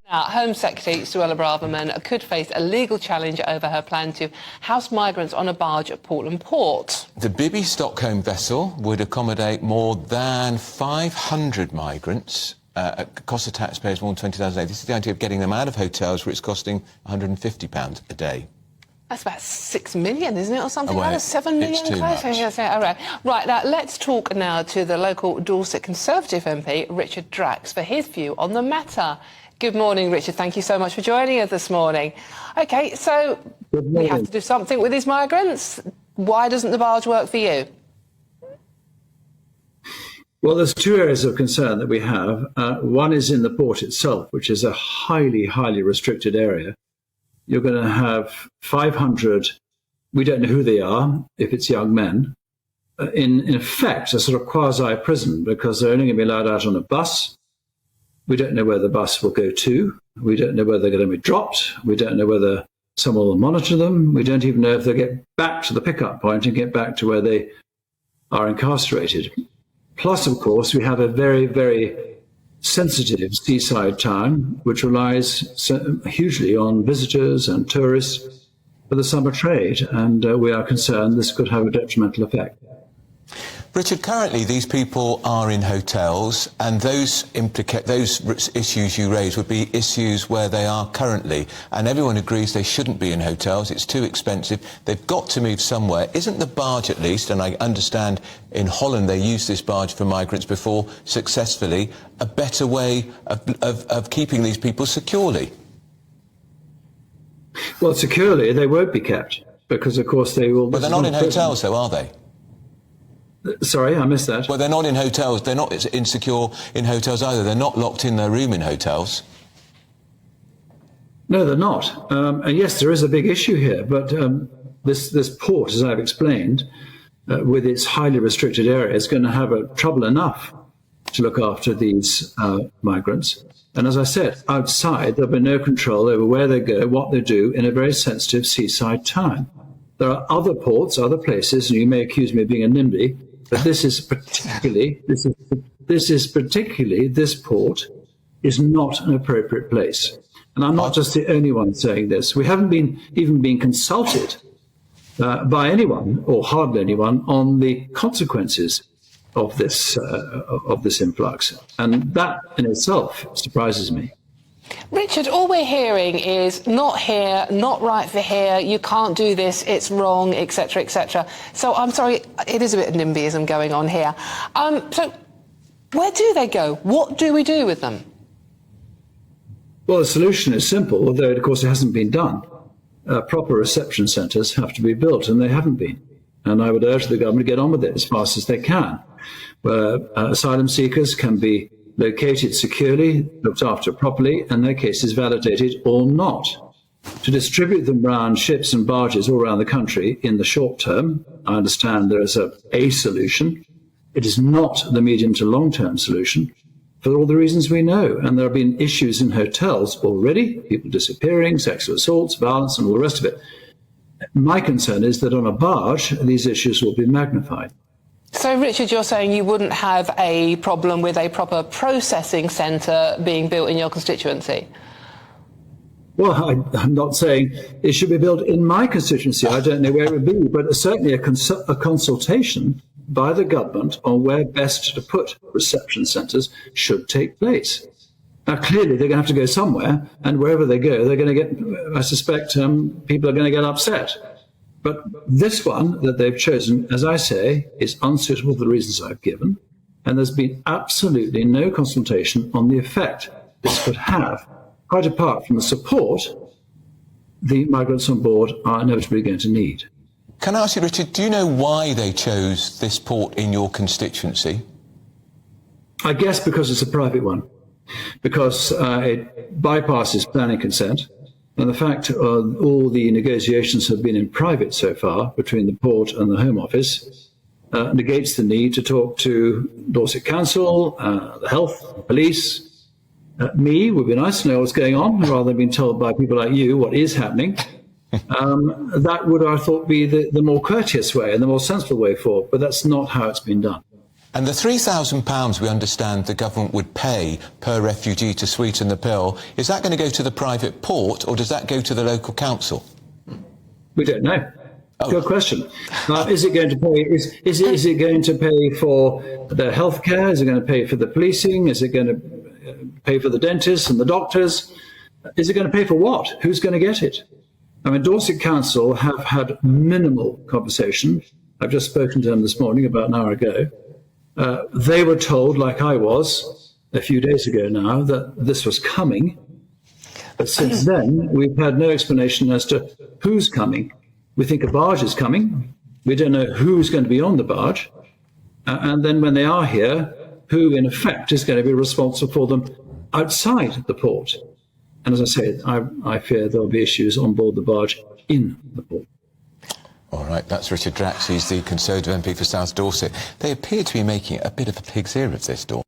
Now, Home Secretary Suella Braverman could face a legal challenge over her plan to house migrants on a barge at Portland Port. The Bibby Stockholm vessel would accommodate more than 500 migrants. Cost the taxpayers more than £20,000 a day. This is the idea of getting them out of hotels where it's costing £150 a day. That's about 6 million, isn't it, or something well, like that? 7 million? It's too much. All right. Right, now, let's talk now to the local Dorset Conservative MP, Richard Drax, for his view on the matter. Good morning, Richard. Thank you so much for joining us this morning. OK, so we have to do something with these migrants. Why doesn't the barge work for you? Well, there's two areas of concern that we have. One is in the port itself, which is a highly, highly restricted area. You're going to have 500, we don't know who they are, if it's young men, in effect, a sort of quasi-prison, because they're only going to be allowed out on a bus. We don't know where the bus will go to. We don't know whether they're going to be dropped. We don't know whether someone will monitor them. We don't even know if they'll get back to the pickup point and get back to where they are incarcerated. Plus, of course, we have a very, very sensitive seaside town, which relies hugely on visitors and tourists for the summer trade. And we are concerned this could have a detrimental effect. Richard, currently these people are in hotels, and those issues you raise would be issues where they are currently, and everyone agrees they shouldn't be in hotels. It's too expensive. They've got to move somewhere. Isn't the barge, at least, and I understand in Holland they used this barge for migrants before successfully, a better way of keeping these people securely? Well, securely they won't be kept, because of course they will... But they're not in hotels though, are they? Sorry, I missed that. Well, they're not in hotels. They're not insecure in hotels either. They're not locked in their room in hotels. No, they're not. And yes, there is a big issue here. But this port, as I've explained, with its highly restricted area, is going to have trouble enough to look after these migrants. And as I said, outside, there'll be no control over where they go, what they do in a very sensitive seaside town. There are other ports, other places, and you may accuse me of being a NIMBY, but this port is not an appropriate place. And I'm not just the only one saying this. We haven't even been consulted by anyone, or hardly anyone, on the consequences of this influx. And that in itself surprises me. Richard, all we're hearing is not here, not right for here, you can't do this, it's wrong, etc., etc. So I'm sorry, it is a bit of NIMBYism going on here. So where do they go? What do we do with them? Well, the solution is simple, although, of course, it hasn't been done. Proper reception centres have to be built, and they haven't been. And I would urge the government to get on with it as fast as they can, where asylum seekers can be located securely, looked after properly, and their cases validated or not. To distribute them around ships and barges all around the country in the short term, I understand there is a solution. It is not the medium to long-term solution for all the reasons we know. And there have been issues in hotels already, people disappearing, sexual assaults, violence, and all the rest of it. My concern is that on a barge, these issues will be magnified. So, Richard, you're saying you wouldn't have a problem with a proper processing centre being built in your constituency? Well, I'm not saying it should be built in my constituency. I don't know where it would be, but certainly a consultation by the government on where best to put reception centres should take place. Now, clearly, they're going to have to go somewhere, and wherever they go, they're going to get, I suspect, people are going to get upset. But this one that they've chosen, as I say, is unsuitable for the reasons I've given, and there's been absolutely no consultation on the effect this could have, quite apart from the support the migrants on board are inevitably going to need. Can I ask you, Richard, do you know why they chose this port in your constituency? I guess because it's a private one, because it bypasses planning consent. And the fact all the negotiations have been in private so far between the port and the Home Office negates the need to talk to Dorset Council, the health, the police. Me, would be nice to know what's going on, rather than being told by people like you what is happening. That would, I thought, be the more courteous way and the more sensible way forward, but that's not how it's been done. And the £3,000 we understand the government would pay per refugee to sweeten the pill, is that going to go to the private port or does that go to the local council? We don't know. Oh. Good question. Is it going to pay? Is it going to pay for the healthcare? Is it going to pay for the policing? Is it going to pay for the dentists and the doctors? Is it going to pay for what? Who's going to get it? I mean, Dorset Council have had minimal conversation. I've just spoken to them this morning, about an hour ago. They were told, like I was a few days ago now, that this was coming. But since then, we've had no explanation as to who's coming. We think a barge is coming. We don't know who's going to be on the barge. And then when they are here, who in effect is going to be responsible for them outside the port. And as I said, I fear there'll be issues on board the barge in the port. All right, that's Richard Drax. He's the Conservative MP for South Dorset. They appear to be making a bit of a pig's ear of this, Dorset.